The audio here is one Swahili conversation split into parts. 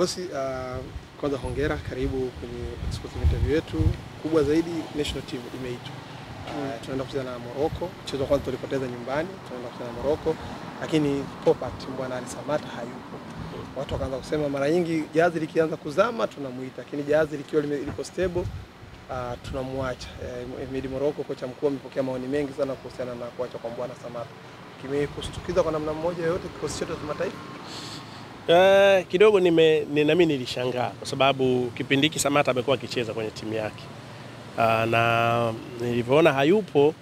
Bosi, kwanza hongera, karibu kwenye exclusive interview yetu. Kubwa zaidi, national team imeitwa. Tunaenda kucheza na Morocco. Mchezo wa kwanza tulipoteza nyumbani, tunaenda kucheza na Morocco. Lakini Popat Mbwana Ali Samata hayupo. Watu wakaanza kusema mara nyingi jahazi likianza kuzama tunamuita, lakini jahazi likiwa liko stable tunamwacha. Midi Morocco, kocha mkuu, amepokea maoni mengi sana kuhusiana na kuacha kwa Mbwana Samata. Kimekushtukiza kwa namna moja yote kikosi chetu cha kimataifa? Kidogo nami nilishangaa kwa sababu kipindi hiki Samata amekuwa akicheza kwenye timu yake. Na nilivyoona hayupo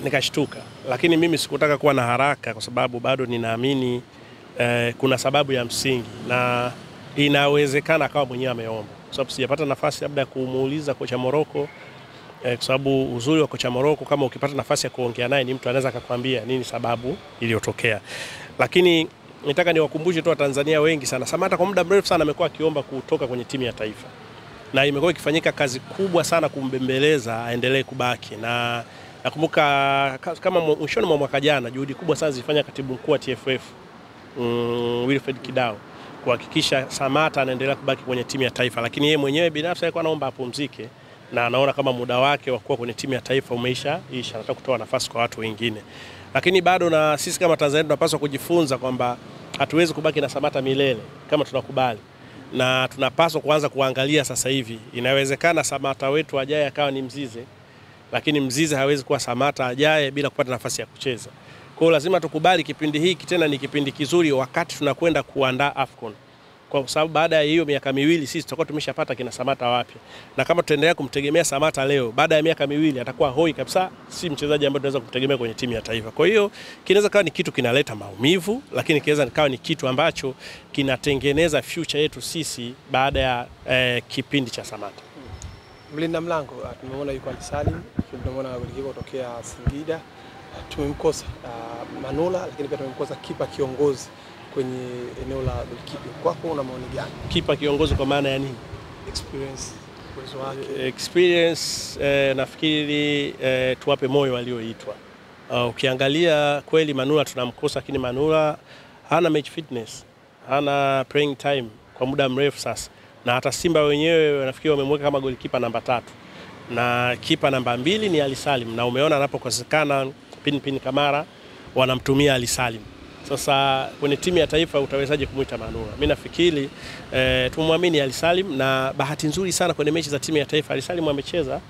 nikashtuka, lakini mimi sikutaka kuwa na haraka kwa sababu bado ninaamini kuna sababu ya msingi na inawezekana akawa mwenyewe ameomba. Kwa sababu sijapata nafasi labda ya kumuuliza kocha Morocco, kwa sababu uzuri wa kocha Morocco kama ukipata nafasi ya kuongea naye ni mtu anaweza akakwambia nini sababu iliyotokea. Lakini nitaka niwakumbushe tu Watanzania wengi sana, Samata kwa muda mrefu sana amekuwa akiomba kutoka kwenye timu ya taifa. Na imekuwa ikifanyika kazi kubwa sana kumbembeleza aendelee kubaki. Na nakumbuka kama mwishoni mwa mwaka jana juhudi kubwa sana zilifanya katibu mkuu wa TFF Wilfred Kidao kuhakikisha Samata anaendelea kubaki kwenye timu ya taifa, lakini yeye mwenyewe binafsi alikuwa anaomba apumzike na anaona kama muda wake wa kuwa kwenye timu ya taifa umeisha, anataka kutoa nafasi kwa watu wengine. Lakini bado na sisi kama Tanzania tunapaswa kujifunza kwamba hatuwezi kubaki na Samata milele kama tunakubali. Na tunapaswa kuanza kuangalia sasa hivi. Inawezekana Samata wetu ajaye akawa ni Mzize, lakini Mzize hawezi kuwa Samata ajaye bila kupata nafasi ya kucheza. Kwa hiyo lazima tukubali kipindi hiki tena ni kipindi kizuri wakati tunakwenda kuandaa AFCON. Kwa sababu baada ya hiyo miaka miwili sisi tutakuwa tumeshapata kina Samata wapya. Na kama tutaendelea kumtegemea Samata leo, baada ya miaka miwili atakuwa hoi kabisa, si mchezaji ambaye tunaweza kumtegemea kwenye timu ya taifa. Kwa hiyo kinaweza kawa ni kitu kinaleta maumivu, lakini kinaweza kawa ni kitu ambacho kinatengeneza future yetu sisi baada ya kipindi cha Samata. Mlinda mlango tumeona yuko Ali Salim, tumeona golikipa kutokea Singida, tumemkosa Manula, lakini pia tumemkosa kipa kiongozi kwenye eneo la goalkeeping. Kwako una maoni gani? Kipa kiongozi kwa maana ya nini? Experience, uwezo wake. Experience, nafikiri tuwape moyo walioitwa. Ukiangalia kweli Manula tunamkosa, lakini Manula hana match fitness, hana playing time kwa muda mrefu sasa. Na hata Simba wenyewe nafikiri wamemweka kama golikipa namba 3. Na kipa namba 2 ni Ali Salim, na umeona anapokosekana Pin Kamara wanamtumia Ali Salim. Sasa kwenye timu ya taifa utawezaje kumuita Manula? Mimi nafikiri tumwamini Ali Salim, na bahati nzuri sana kwenye mechi za timu ya taifa Ali Salim amecheza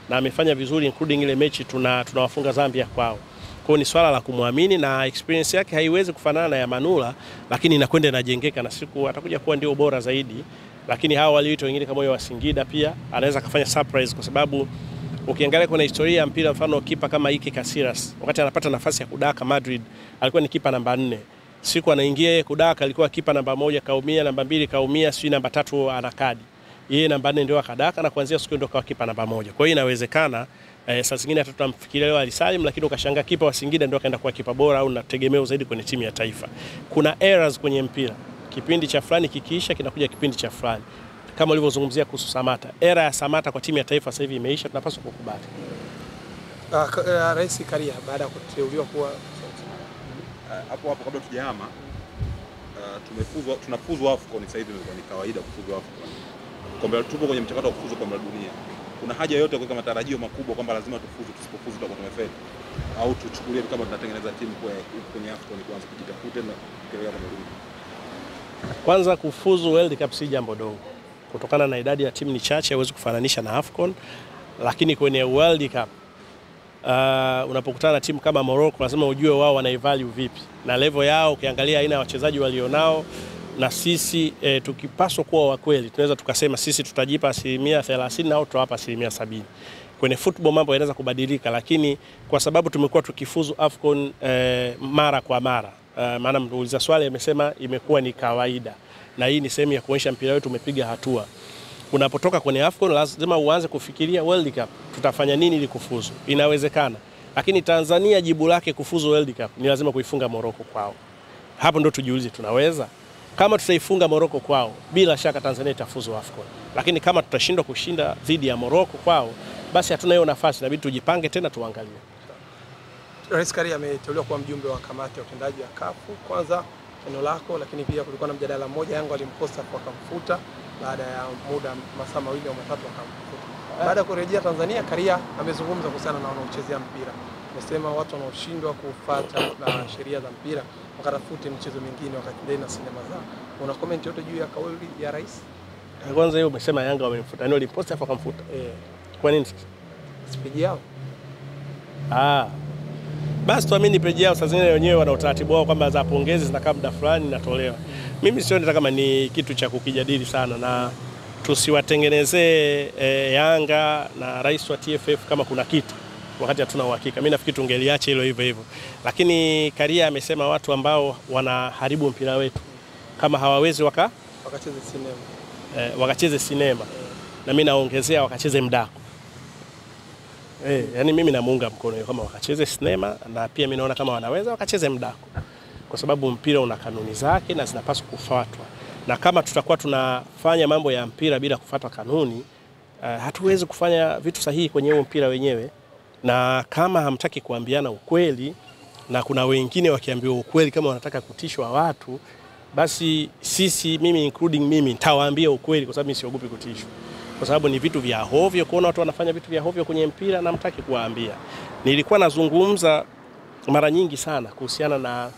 na amefanya vizuri, including ile mechi tunawafunga Zambia kwao. Kwa hiyo ni swala la kumwamini, na experience yake haiwezi kufanana na ya Manula, lakini inakwenda inajengeka na siku atakuja kuwa ndio bora zaidi. Lakini hao walioitwa wengine kama wa Singida pia anaweza kufanya surprise, kwa sababu ukiangalia kuna historia ya mpira, mfano kipa kama Ike Casillas wakati anapata nafasi ya kudaka Madrid alikuwa ni kipa namba 4. Siku anaingia yeye kudaka alikuwa kipa namba 1 kaumia, namba 2 kaumia, sio namba 3 ana kadi. Yeye namba 4 ndio akadaka, na kuanzia siku ndio akawa kipa namba 1. Kwa hiyo inawezekana saa zingine hata tutamfikiria leo Ali Salim, lakini ukashangaa kipa wa Singida ndio akaenda kuwa kipa bora au nategemeo zaidi kwenye timu ya taifa. Kuna errors kwenye mpira. Kipindi cha fulani kikiisha kinakuja kipindi cha fulani. Kama ulivyozungumzia kuhusu Samata, era ya Samata kwa timu ya taifa sasa hivi imeisha, tunapaswa kukubali. Rais Karia baada ya kuteuliwa kuwa hapo kabla tujahama, tunafuzwa AFCON sasa hivi, ni kawaida kufuzwa AFCON. Kombe tupo kwenye mchakato wa kufuzu kombe la dunia. Kuna haja yote kuweka matarajio makubwa kwamba lazima tufuzu, tusipofuzu tutakuwa tumefeli, au tuchukulie kama tunatengeneza timu kwenye AFCON kuanza kujitafuta na kuelekea kombe la dunia? Kwanza kufuzu World Cup si jambo dogo. Kutokana na idadi ya timu ni chache hauwezi kufananisha na AFCON, lakini kwenye World Cup unapokutana na timu kama Morocco lazima ujue wao wanaivalue vipi na level yao. Ukiangalia aina ya wachezaji walionao na sisi tukipaswa kuwa wa kweli tunaweza tukasema sisi tutajipa 30% au tutawapa 70%. Kwenye football mambo yanaweza kubadilika, lakini kwa sababu tumekuwa tukifuzu AFCON mara kwa mara, maana muuliza swali amesema imekuwa ni kawaida, na hii ni sehemu ya kuonyesha mpira wetu umepiga hatua. Unapotoka kwenye AFCON lazima uanze kufikiria World Cup, tutafanya nini ili kufuzu. Inawezekana, lakini Tanzania jibu lake kufuzu World Cup ni lazima kuifunga Morocco kwao. Hapo ndo tujiulize tunaweza. Kama tutaifunga Morocco kwao, bila shaka Tanzania itafuzu AFCON. Lakini kama tutashindwa kushinda dhidi ya Morocco kwao, basi hatuna hiyo nafasi, inabidi tujipange tena tuangalie. Rais Karia ameteuliwa kuwa mjumbe wa kamati ya utendaji ya CAF. Kwanza eneo lako, lakini pia kulikuwa na mjadala mmoja Yanga walimposta wakamfuta baada ya muda masaa 2 au 3 wakamfuta. Baada ya kurejea Tanzania, Karia amezungumza kuhusiana na wanaochezea mpira. Amesema watu wanaoshindwa kufuata sheria za mpira wakatafute michezo mingine wakaendelea na sinema zao. Una comment yote juu ya kauli ya rais? Kwanza hiyo umesema Yanga wamemfuta. Ndio aliposti afa akamfuta. Kwa nini? Page yao. Basi tuamini page yao, sasa zingine wenyewe wana utaratibu wao kwamba za pongezi zinakaa muda fulani natolewa. Mimi sioni kama ni kitu cha kukijadili sana, na tusiwatengenezee Yanga na rais wa TFF kama kuna kitu wakati hatuna uhakika. Mimi nafikiri tungeliacha hilo hivyo hivyo. Lakini Karia amesema watu ambao wanaharibu mpira wetu kama hawawezi wakacheze sinema. Wakacheze sinema. Na mimi naongezea wakacheze mdako. Yani mimi namuunga mkono kama wakacheze sinema, na pia mimi naona kama wanaweza wakacheze mdako. Kwa sababu mpira una kanuni zake na zinapaswa kufuatwa. Na kama tutakuwa tunafanya mambo ya mpira bila kufuata kanuni, hatuwezi kufanya vitu sahihi kwenye huo mpira wenyewe. Na kama hamtaki kuambiana ukweli, na kuna wengine wakiambiwa ukweli kama wanataka kutishwa watu, basi sisi, mimi including mimi, nitawaambia ukweli kwa sababu mimi siogopi kutishwa. Kwa sababu ni vitu vya hovyo, kuona watu wanafanya vitu vya hovyo kwenye mpira na mtaki kuwaambia. Nilikuwa nazungumza mara nyingi sana kuhusiana na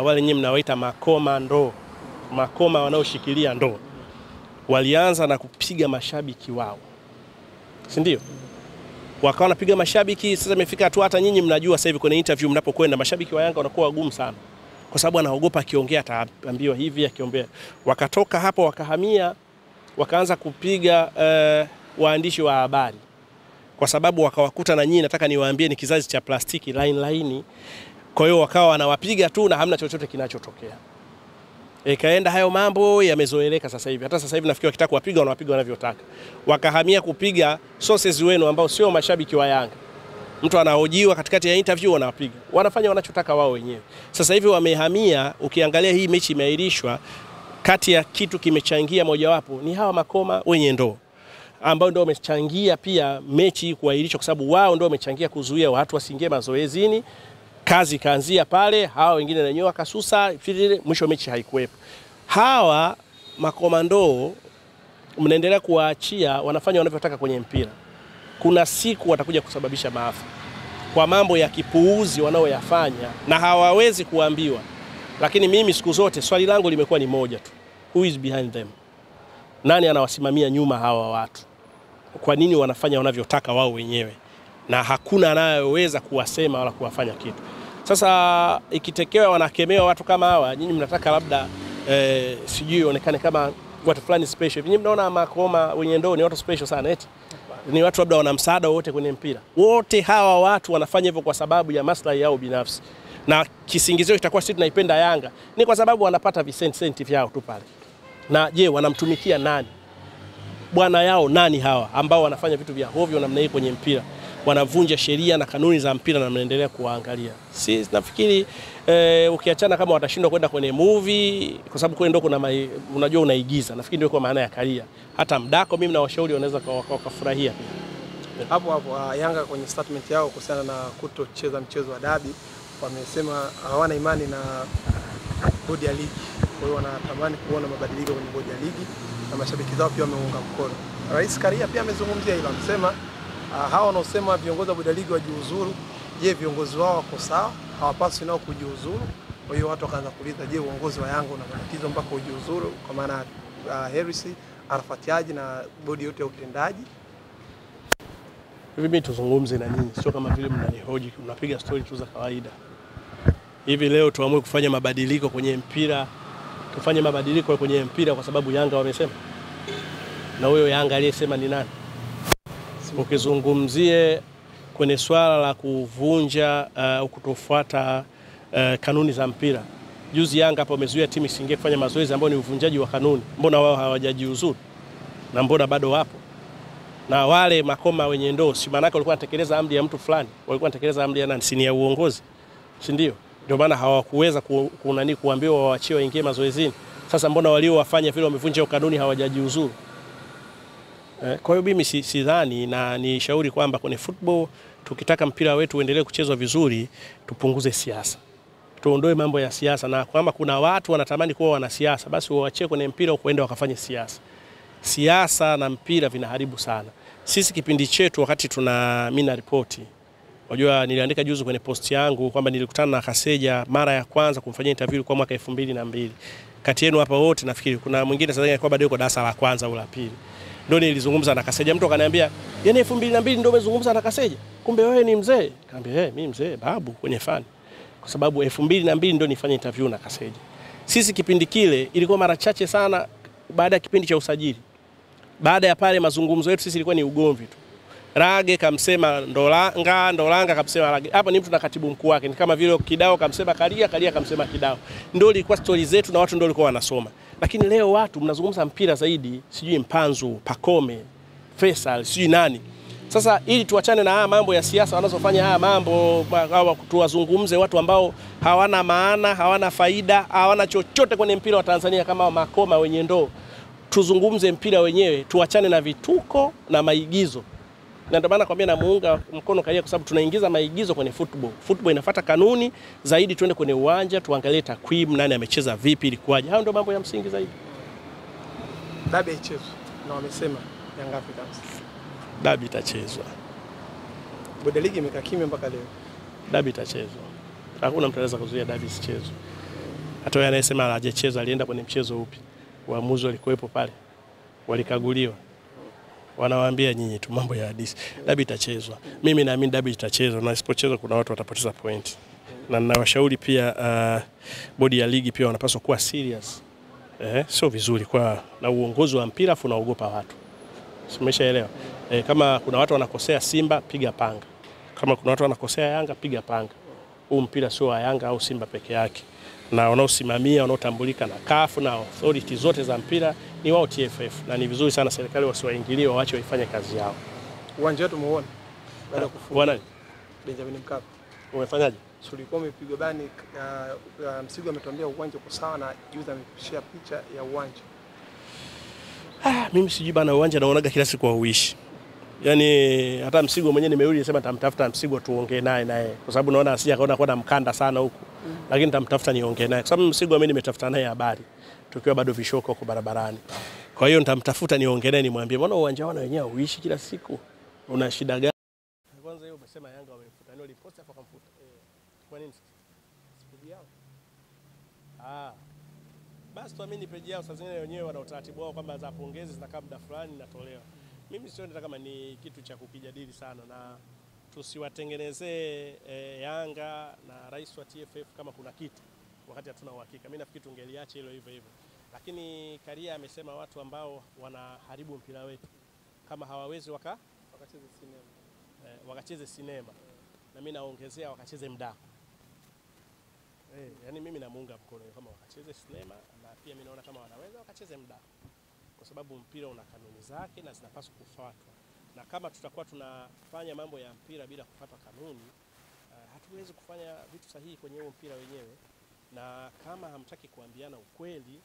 wale nyinyi mnawaita makoma ndoo. Makoma wanaoshikilia ndoo. Walianza na kupiga mashabiki wao. Si ndio? Wakawa wanapiga mashabiki, sasa imefika tu hata nyinyi mnajua sasa hivi kwenye interview mnapokwenda mashabiki wa Yanga wanakuwa wagumu sana. Kwa sababu anaogopa akiongea ataambiwa hivi akiombea. Wakatoka hapo wakahamia, wakaanza kupiga waandishi wa habari. Kwa sababu wakawakuta na nyinyi, nataka niwaambie ni kizazi cha plastiki line. Kwa hiyo wakawa wanawapiga tu na hamna chochote kinachotokea. Kaenda hayo mambo yamezoeleka sasa hivi. Hata sasa hivi nafikiri wakitaka kuwapiga wanawapiga wanavyotaka. Wakahamia kupiga sources wenu ambao sio mashabiki wa Yanga. Mtu anahojiwa katikati ya interview wanawapiga. Wanafanya wanachotaka wao wenyewe. Sasa hivi wamehamia, ukiangalia hii mechi imeahirishwa, kati ya kitu kimechangia mojawapo ni hawa makoma wenye ndoo, ambao ndio wamechangia pia mechi kuahirishwa, kwa sababu wao ndio wamechangia kuzuia watu wasiingie mazoezini. Kazi kaanzia pale, hawa wengine na wenyewe wakasusa, mwisho mechi haikuwepo. Hawa makomando mnaendelea kuwaachia wanafanya wanavyotaka kwenye mpira. Kuna siku watakuja kusababisha maafa kwa mambo ya kipuuzi wanaoyafanya, na hawawezi kuambiwa. Lakini mimi siku zote swali langu limekuwa ni moja tu. Who is behind them? Nani anawasimamia nyuma hawa watu? Kwa nini wanafanya wanavyotaka wao wenyewe? Na hakuna anayeweza kuwasema wala kuwafanya kitu. Sasa ikitekewa wanakemewa watu kama hawa, nyinyi mnataka labda sijui onekane kama watu fulani special. Nyinyi mnaona makoma wenye ndoo ni watu special sana eti. Ni watu labda wana msaada wote kwenye mpira. Wote hawa watu wanafanya hivyo kwa sababu ya maslahi yao binafsi. Na kisingizio kitakuwa sisi tunaipenda Yanga ni kwa sababu wanapata visenti vyao tu pale. Na je, wanamtumikia nani? Bwana yao nani hawa ambao wanafanya vitu vya hovyo namna hii kwenye mpira? Wanavunja sheria na kanuni za mpira na mnaendelea kuangalia. Sisi nafikiri ukiachana kama watashindwa kwenda kwenye movie kwa sababu kule ndio kuna unajua unaigiza. Nafikiri ndio kwa maana ya Karia. Hata mdako mimi na washauri wanaweza wakafurahia pia. Hapo Yanga kwenye statement yao kuhusiana na kutocheza mchezo wa dabi, wamesema hawana imani na bodi ya ligi. Kwa hiyo wanatamani kuona mabadiliko kwenye bodi ya ligi, na mashabiki zao pia wameunga mkono. Rais Karia pia amezungumzia hilo, amesema hawa wanaosema viongozi wa bodi ya ligi wajiuzuru, je, viongozi wao wako sawa? Hawapaswi nao kujiuzuru. Kwa hiyo watu wakaanza kuuliza, je, uongozi wa Yanga una matatizo mpaka ujiuzuru? Kwa maana Hersi, Arafat Haji na bodi yote ya utendaji. Hivi mimi tuzungumze na nyinyi, sio kama vile mnanihoji, mnapiga story tu za kawaida. Hivi leo tuamue kufanya mabadiliko kwenye mpira, tufanye mabadiliko kwenye mpira kwa sababu Yanga wamesema? Na huyo Yanga aliyesema ni nani? Ukizungumzie kwenye swala la kuvunja au kutofuata kanuni za mpira. Juzi Yanga hapo wamezuia timu isiingie kufanya mazoezi ambao ni uvunjaji wa kanuni. Mbona wao hawajajiuzuru? Na mbona bado wapo? Na wale makoma wenye ndoo, si maana yake walikuwa wanatekeleza amri ya mtu fulani, walikuwa wanatekeleza amri ya nani? Si ni ya uongozi, si ndio? Ndio maana hawakuweza kuambiwa waachie waingie mazoezini. Sasa mbona walio wafanya vile wamevunja kanuni hawajajiuzuru? Kwa hiyo mimi sidhani, na ni shauri kwamba kwenye football tukitaka mpira wetu uendelee kuchezwa vizuri, tupunguze siasa. tuondoe mambo ya siasa, na kwamba kuna watu wanatamani kuwa wanasiasa, basi waachie kwenye mpira kuenda wakafanye siasa. Siasa na mpira vinaharibu sana. Sisi kipindi chetu wakati mimi na ripoti, unajua niliandika juzi kwenye post yangu kwamba nilikutana na Kaseja mara ya kwanza kumfanyia interview kwa mwaka 2002. Kati yenu hapa wote nafikiri kuna mwingine sasa alikuwa bado yuko darasa la kwanza au la pili. Ndio nilizungumza na Kaseja, mtu akaniambia, "Yaani 2002 ndio umezungumza na Kaseja? Kumbe wewe ni mzee." Nikamwambia, mimi mzee babu kwenye fani." Kwa sababu 2002 ndio nifanye interview na Kaseja. Sisi kipindi kile ilikuwa mara chache sana baada ya kipindi cha usajili. Baada ya pale mazungumzo yetu sisi ilikuwa ni ugomvi tu. Rage kamsema Ndolanga kamsema Rage. Hapa ni mtu na katibu mkuu wake. Ni kama vile Kidao kamsema Karia kamsema Kidao. Ndio ilikuwa stories zetu na watu ndio walikuwa wanasoma. Lakini leo watu mnazungumza mpira zaidi, sijui Mpanzu, Pakome, Faisal, sijui nani. Sasa ili tuachane na haya mambo ya siasa wanazofanya haya mambo, tuwazungumze watu ambao hawana maana, hawana faida, hawana chochote kwenye mpira wa Tanzania kama Makoma wenye ndoo. Tuzungumze mpira wenyewe, tuachane na vituko na maigizo. Na ndio maana nakwambia namuunga mkono Karia kwa sababu tunaingiza maigizo kwenye football. Football inafuata kanuni zaidi, twende kwenye uwanja, tuangalie takwimu, nani amecheza vipi, ilikuwaje. Hao ndio mambo ya msingi zaidi. Dabi ichezwe na wamesema Young Africans. Dabi itachezwa. Bodi ligi imekaa kimya mpaka leo. Dabi itachezwa. Hakuna mtu anaweza kuzuia dabi isichezwe. Hata yeye anayesema hajacheza alienda kwenye mchezo upi? Waamuzi walikuwepo pale. Walikaguliwa. Wanawaambia nyinyi tu mambo ya hadithi. Dabi itachezwa. Mimi naamini dabi itachezwa, na isipochezwa kuna watu watapoteza point. Na ninawashauri pia bodi ya ligi pia wanapaswa kuwa serious. Sio vizuri kwa na uongozi wa mpira afu unaogopa watu. Umeshaelewa? Kama kuna watu wanakosea Simba, piga panga. Kama kuna watu wanakosea Yanga, piga panga. Huu mpira sio wa Yanga au Simba peke yake. Na wanaosimamia, wanaotambulika na CAF na authority zote za mpira ni wao TFF, na ni vizuri sana serikali wasiwaingilie, waache waifanye kazi yao. Uwanja wetu muone baada ya kufunga. Bwana Benjamin Mkapa. Umefanyaje? Sulikuwa umepigwa bani, Msigo ametuambia uwanja uko sawa na juzi amepishia picha ya uwanja. Mimi sijui bana, uwanja naonaga kila siku hauishi. Yaani hata Msigo mwenyewe nimerudi nisema nitamtafuta Msigo tuongee naye kwa sababu naona asija kaona kwa mkanda sana huko. Lakini nitamtafuta niongee naye kwa sababu Msigo mimi nimetafuta naye habari tukiwa bado vishoko huko barabarani. Kwa hiyo nitamtafuta niongee naye nimwambie, "Mbona uwanja wao wenyewe hauishi kila siku? Una shida gani?" Kwanza hiyo umesema Yanga wamemfuta. Ndio lipost hapo kamfuta. Kwa nini? Speed yao. Basi tuamini page yao sasa wenyewe wana utaratibu wao kwamba za pongezi zinakaa muda fulani natolewa. Mimi sioni kama ni kitu cha kukijadili sana, na tusiwatengenezee Yanga na rais wa TFF kama kuna kitu wakati hatuna uhakika. Mimi nafikiri tungeliacha hilo hivyo hivyo. Lakini Karia amesema watu ambao wanaharibu mpira wetu kama hawawezi wakacheze sinema. Wakacheze sinema. Na mimi naongezea wakacheze mdako. Yani mimi namuunga mkono kama wakacheze sinema, na pia mimi naona kama wanaweza wakacheze mdako. Kwa sababu mpira una kanuni zake na zinapaswa kufuatwa. Na kama tutakuwa tunafanya mambo ya mpira bila kufuata kanuni, hatuwezi kufanya vitu sahihi kwenye huo mpira wenyewe. Na kama hamtaki kuambiana ukweli,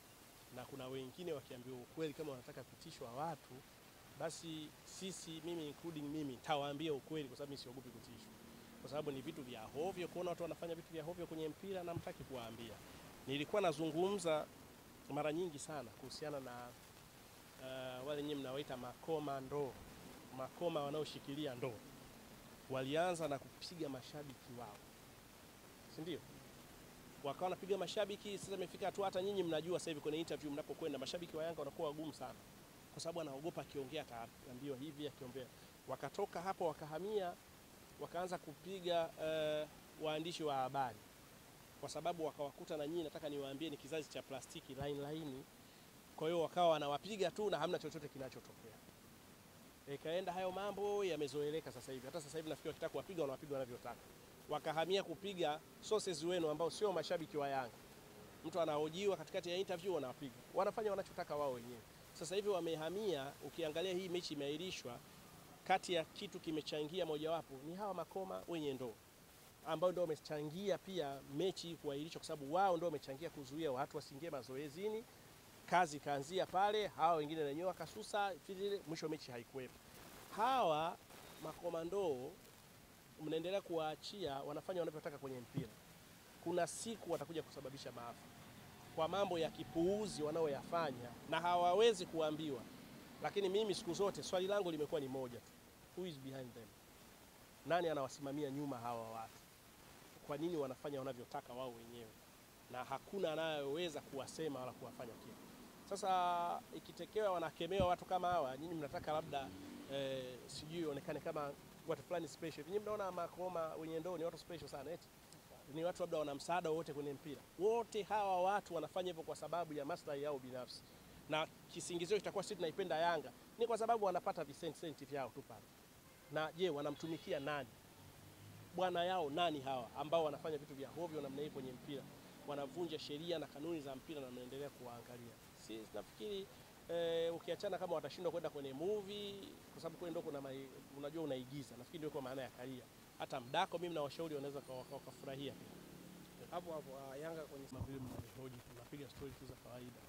na kuna wengine wakiambiwa ukweli kama wanataka pitishwa watu, basi sisi, mimi including mimi, tawaambia ukweli kwa sababu mimi siogopi kutishwa. Kwa sababu ni vitu vya hovyo, kuona watu wanafanya vitu vya hovyo kwenye mpira na mtaki kuwaambia. Nilikuwa nazungumza mara nyingi sana kuhusiana na wale nyinyi mnaoita makoma ndoo. Makoma wanaoshikilia ndoo. Walianza na kupiga mashabiki wao. Si ndio? Wakawa wanapiga mashabiki, sasa imefika tu hata nyinyi mnajua sasa hivi kwenye interview mnapokwenda mashabiki wa Yanga wanakuwa wagumu sana. Kwa sababu anaogopa akiongea ataambiwa hivi akiongea. Wakatoka hapo wakahamia, wakaanza kupiga waandishi wa habari. Kwa sababu wakawakuta na nyinyi, nataka niwaambie, ni kizazi cha plastiki laini. Kwa hiyo wakawa wanawapiga tu na hamna chochote kinachotokea. Kaenda hayo mambo yamezoeleka sasa hivi. Hata sasa hivi nafikiri wakitaka kuwapiga wanawapiga wanavyotaka. Wakahamia kupiga sources wenu ambao sio mashabiki wa Yanga. Mtu anahojiwa katikati ya interview wanawapiga. Wanafanya wanachotaka wao wenyewe. Sasa hivi wamehamia, ukiangalia hii mechi imeahirishwa, kati ya kitu kimechangia mojawapo ni hawa makoma wenye ndoo, ambao ndio wamechangia pia mechi kuahirishwa, kwa sababu wao ndio wamechangia kuzuia watu wasiingie mazoezini. Kazi kaanzia pale, hawa wengine wenyewe wakasusa, mwisho mechi haikuwepo. Hawa makomando mnaendelea kuwaachia, wanafanya wanavyotaka kwenye mpira. kuna siku watakuja kusababisha maafa kwa mambo ya kipuuzi wanaoyafanya na hawawezi kuambiwa. Lakini mimi siku zote swali langu limekuwa ni moja tu, who is behind them? Nani anawasimamia nyuma hawa watu? Kwa nini wanafanya wanavyotaka wao wenyewe na hakuna anayeweza kuwasema wala kuwafanya kitu? Sasa ikitekewa wanakemewa watu kama hawa, nyinyi mnataka labda sijui onekane kama watu fulani special. Nyinyi mnaona makoma wenye ndoo ni watu special sana eti? Ni watu labda wana msaada wote kwenye mpira. Wote hawa watu wanafanya hivyo kwa sababu ya maslahi yao binafsi. Na kisingizio kitakuwa sisi tunaipenda Yanga ni kwa sababu wanapata visenti vyao tu pale. Na je, wanamtumikia nani? Bwana yao nani hawa ambao wanafanya vitu vya hovyo namna hii kwenye mpira? Wanavunja sheria na kanuni za mpira na mnaendelea kuwaangalia. Sisi nafikiri ukiachana kama watashindwa kwenda kwenye movie kwa sababu kule ndio kuna unajua unaigiza. Nafikiri ndio kwa maana ya karia. Hata mdako mimi na washauri wanaweza wakafurahia hapo Yanga kwenye mavile mnahoji, tunapiga story tu za kawaida.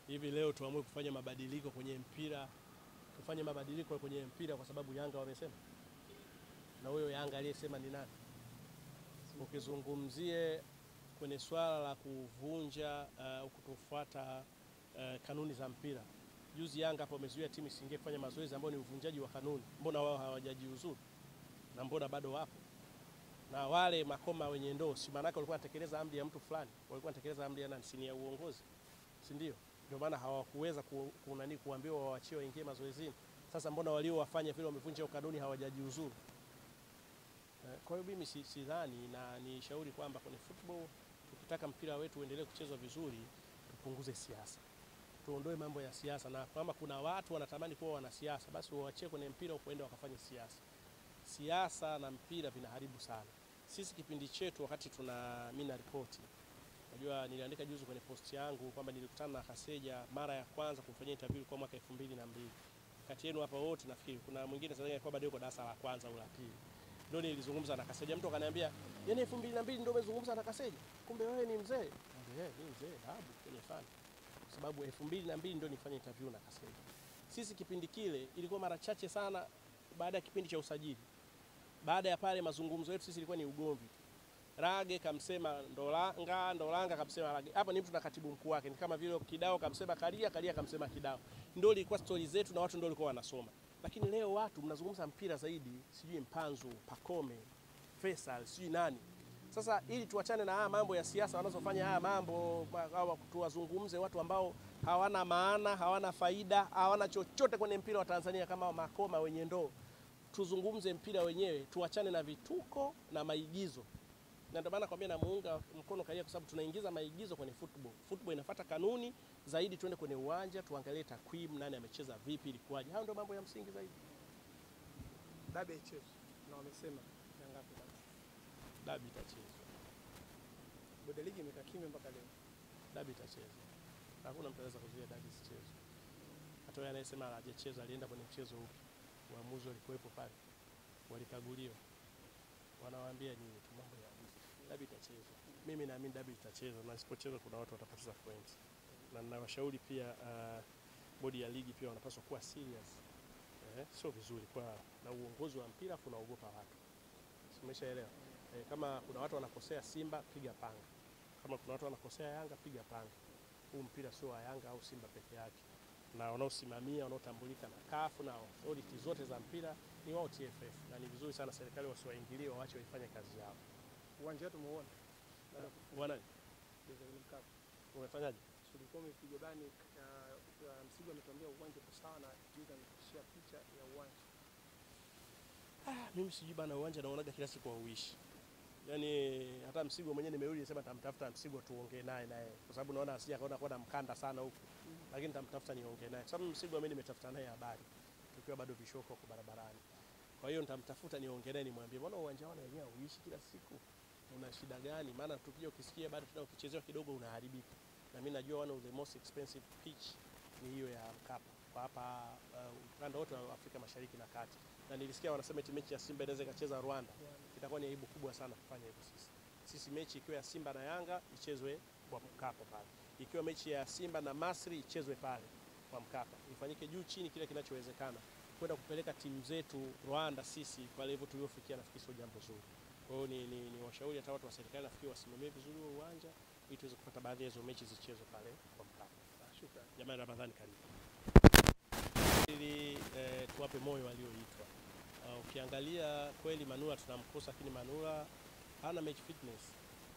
Hivi leo tuamue kufanya mabadiliko kwenye mpira, tufanye mabadiliko kwenye mpira kwa sababu Yanga wamesema? Na huyo Yanga aliyesema ni nani? Ukizungumzie kwenye swala la kuvunja kutofuata kanuni za mpira, juzi Yanga hapo wamezuia timu isiingie kufanya mazoezi ambao ni uvunjaji wa kanuni. Mbona wao hawajajiuzuru? Na mbona bado wapo? Na wale makoma wenye ndoo, si maana walikuwa wanatekeleza amri ya mtu fulani, walikuwa wanatekeleza amri ya nani? Si ya uongozi, si ndio? Ndio maana hawakuweza kuambiwa waachie waingie mazoezini. Sasa mbona walio wafanya vile wamevunja kanuni hawajajiuzuru? Kwa hiyo mimi sidhani, na ni shauri kwamba kwenye football tukitaka mpira wetu uendelee kuchezwa vizuri, tupunguze siasa. Tuondoe mambo ya siasa, na kama kuna watu wanatamani kuwa wanasiasa, basi waachie kwenye mpira uende wakafanye siasa. Siasa na mpira vinaharibu sana. Sisi kipindi chetu wakati mimi na ripoti, unajua niliandika juzi kwenye post yangu kwamba nilikutana na Kaseja mara ya kwanza kumfanyia interview kwa mwaka 2002. Kati yenu hapa wote nafikiri kuna mwingine sasa kwa bado yuko darasa la kwanza au la pili. Ndio nilizungumza na Kaseja, mtu akaniambia, "Yaani 2002 ndio umezungumza na Kaseja? Kumbe wewe ni mzee." Ni mzee babu kwenye fani. Kwa sababu 2002 ndio nifanye interview na Kaseja. Sisi kipindi kile ilikuwa mara chache sana baada ya kipindi cha usajili. Baada ya pale mazungumzo yetu sisi ilikuwa ni ugomvi. Rage kamsema Ndolanga kamsema Rage. Hapa ni mtu na katibu mkuu wake. Ni kama vile Kidao kamsema Karia kamsema Kidao. Ndio ilikuwa story zetu na watu ndio walikuwa wanasoma. Lakini leo watu mnazungumza mpira zaidi, sijui Mpanzu, Pakome, Faisal, sijui nani. Sasa ili tuachane na haya mambo ya siasa wanazofanya haya mambo, au tuwazungumze watu ambao hawana maana, hawana faida, hawana chochote kwenye mpira wa Tanzania kama makoma wenye ndoo. Tuzungumze mpira wenyewe, tuachane na vituko na maigizo. Na ndio maana kwambia namuunga mkono Karia kwa sababu tunaingiza maigizo kwenye football. Football inafuata kanuni zaidi, tuende kwenye uwanja, tuangalie takwimu, nani amecheza vipi, ilikuwaje. Hayo ndio mambo ya msingi zaidi. Dabi ichezwe na wamesema ngapi bado? Dabi itachezwa. Bodi ligi imekaa kimya mpaka leo. Dabi itachezwa. Hakuna mtu anaweza kuzuia dabi isichezwe. Hata yeye anayesema hajacheza alienda kwenye mchezo huko. Waamuzi walikuwepo pale. Walikaguliwa. Wanawaambia nini tu mambo ya dabi itachezwa. Mimi naamini dabi itachezwa, na isipochezwa kuna watu watapoteza points. Na ninawashauri pia bodi ya ligi pia wanapaswa kuwa serious. Sio vizuri kwa na uongozi wa mpira kunaogopa watu. Umeshaelewa? Kama kuna watu wanakosea Simba, piga panga. Kama kuna watu wanakosea Yanga, piga panga. Huu mpira sio wa Yanga au Simba peke yake. Na wanaosimamia, wanaotambulika na CAF na authority zote za mpira ni wao TFF. Na ni vizuri sana serikali wasiwaingilie, waache waifanye kazi yao. Uwanja wetu muone. Bwana, Mkapa. Umefanyaje? Tulikuwa mpige bani Msigo ametuambia uwanja uko sawa na juzi ameshia picha ya uwanja. Mimi sijui bana, uwanja naonaga kila siku hauishi. Yaani hata Msigo mwenyewe nimerudi nisema nitamtafuta Msigo tuongee naye kwa sababu naona asija kaona kwa mkanda sana huko. Lakini nitamtafuta niongee naye. Kwa sababu Msigo mimi nimetafuta naye habari tukiwa bado vishoko kwa barabarani. Kwa hiyo nitamtafuta niongee naye nimwambie, "Bwana uwanja wao wenyewe hauishi kila siku. Una shida gani? Maana tukija ukisikia bado tuna ukichezewa kidogo unaharibika." Na mimi najua one of the most expensive pitch ni hiyo ya Mkapa. Kwa hapa ukanda wote wa Afrika Mashariki na Kati. Na nilisikia wanasema mechi ya Simba inaweza ikacheza Rwanda. Itakuwa ni aibu kubwa sana kufanya hivyo sisi. Sisi mechi ikiwa ya Simba na Yanga ichezwe kwa Mkapa pale. Ikiwa mechi ya Simba na Masri ichezwe pale kwa Mkapa. Ifanyike juu chini kile kinachowezekana. Kwenda kupeleka timu zetu Rwanda sisi kwa level tuliofikia nafikiri sio jambo zuri. Kwa hiyo ni washauri hata watu wa serikali nafikiri wasimamie vizuri uwanja ili tuweze kupata baadhi ya hizo mechi zichezwe pale kwa Mkapa. Shukrani. Jamani, Ramadhani karibu. Ili tuwape moyo walioitwa. Ukiangalia kweli Manula tunamkosa, lakini Manula hana match fitness,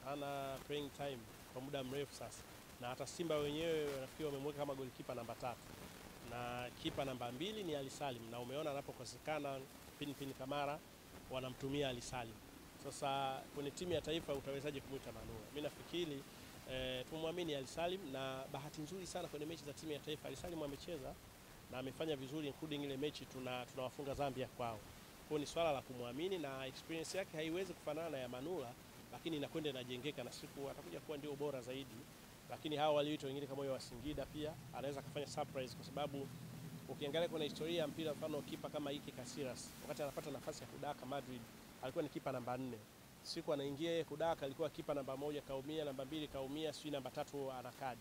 hana playing time kwa muda mrefu sasa, na hata Simba wenyewe nafikiri wamemweka kama golikipa namba 3 na kipa namba 2 ni Ali Salim, na umeona anapokosekana Pinpin Kamara wanamtumia Ali Salim. Sasa kwenye timu ya taifa utawezaje kumuita Manula? Mimi nafikiri tumwamini Ali Salim, na bahati nzuri sana kwenye mechi za timu ya taifa Ali Salim amecheza na amefanya vizuri, including ile mechi tunawafunga Zambia kwao. Kwa ni swala la kumwamini, na experience yake haiwezi kufanana na ya Manula, lakini inakwenda inajengeka na siku atakuja kuwa ndio bora zaidi. Lakini hao walioitwa wengine kama wa Singida pia anaweza kufanya surprise, kwa sababu ukiangalia kuna historia ya mpira, mfano kipa kama Iker Casillas wakati anapata nafasi ya kudaka Madrid alikuwa ni kipa namba 4. Siku anaingia yeye kudaka alikuwa kipa namba 1 kaumia, namba 2 kaumia, sio namba 3 ana kadi.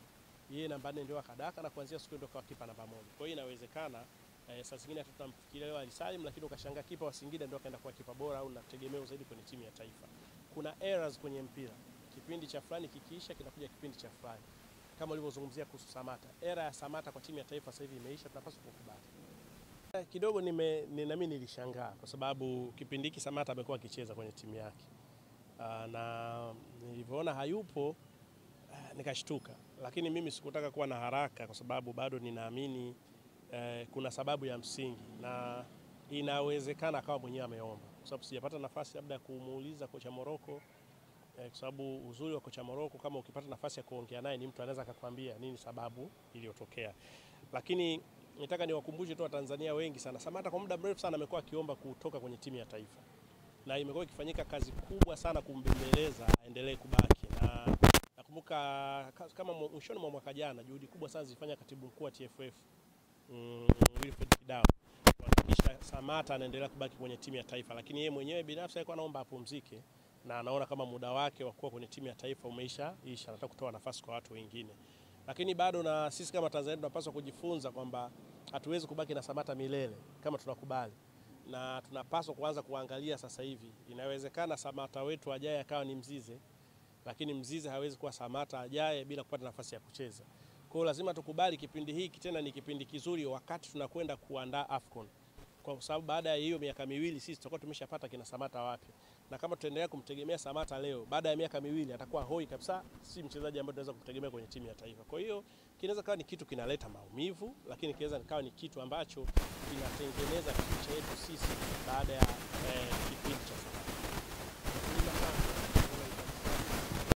Yeye namba 4 ndio akadaka, na kuanzia siku ndio kwa kipa namba 1. Kwa hiyo inawezekana sasa zingine hata tutamfikiria leo Ali Salim, lakini ukashangaa kipa wa Singida ndio akaenda kuwa kipa bora au nategemeo zaidi kwenye timu ya taifa. Kuna errors kwenye mpira. Kipindi cha fulani kikiisha kinakuja kipindi cha fulani. Kama ulivyozungumzia kuhusu Samata. Era ya Samata kwa timu ya taifa sasa hivi imeisha, tunapaswa kukubali. Kidogo nami nilishangaa kwa sababu kipindi hiki Samata amekuwa akicheza kwenye timu yake. Na nilivyoona hayupo nikashtuka. Lakini mimi sikutaka kuwa na haraka kwa sababu bado ninaamini kuna sababu ya msingi, na inawezekana akawa mwenyewe ameomba, kwa sababu sijapata nafasi labda ya kumuuliza kocha Morocco, kwa sababu uzuri wa kocha Morocco kama ukipata nafasi ya kuongea naye ni mtu anaweza akakwambia nini sababu iliyotokea. Lakini nataka niwakumbushe tu Watanzania wengi sana, Samata kwa muda mrefu sana amekuwa akiomba kutoka kwenye timu ya taifa, na imekuwa ikifanyika kazi kubwa sana kumbembeleza aendelee kubaki. Na nakumbuka kama mwishoni mwa mwaka jana juhudi kubwa sana zilifanya katibu mkuu wa TFF Wilfred Kidao kuhakikisha Samata anaendelea kubaki kwenye timu ya taifa, lakini yeye mwenyewe binafsi alikuwa anaomba apumzike, na anaona kama muda wake wa kuwa kwenye timu ya taifa umeisha, anataka kutoa nafasi kwa watu wengine. Lakini bado na sisi kama Tanzania tunapaswa kujifunza kwamba hatuwezi kubaki na Samata milele kama tunakubali, na tunapaswa kuanza kuangalia sasa hivi. Inawezekana Samata wetu ajaye akawa ni Mzize, lakini Mzize hawezi kuwa Samata ajaye bila kupata nafasi ya kucheza. Kwa hiyo lazima tukubali kipindi hiki tena ni kipindi kizuri wakati tunakwenda kuandaa AFCON. Kwa sababu baada ya hiyo miaka miwili sisi tutakuwa tumeshapata kina Samata wapi. Na kama tutaendelea kumtegemea Samata leo, baada ya miaka miwili atakuwa hoi kabisa, si mchezaji ambaye tunaweza kumtegemea kwenye timu ya taifa. Kwa hiyo kinaweza kawa ni kitu kinaleta maumivu, lakini kinaweza kawa ni kitu ambacho kinatengeneza picha yetu sisi baada ya